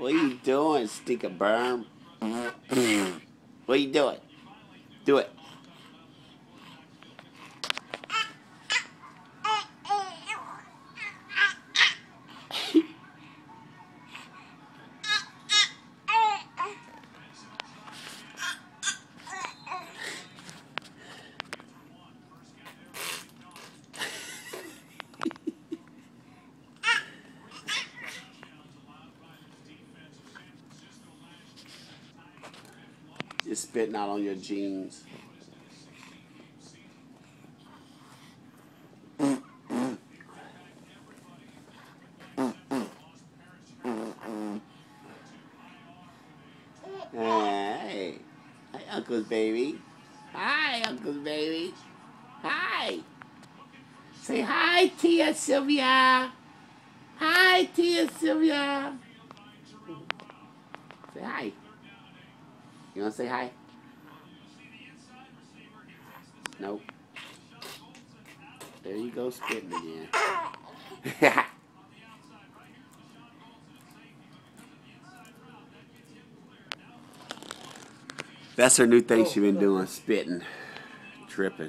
What are you doing, stinker berm? What are you doing? Do it. You're spitting out on your jeans. Hey. Hi, Uncle's baby. Hi, Uncle's baby. Hi. Say hi, Tia Sylvia. Hi, Tia Sylvia. Say hi. You want to say hi? Nope. There you go, spitting again. That's her new thing she's been doing, spitting, tripping.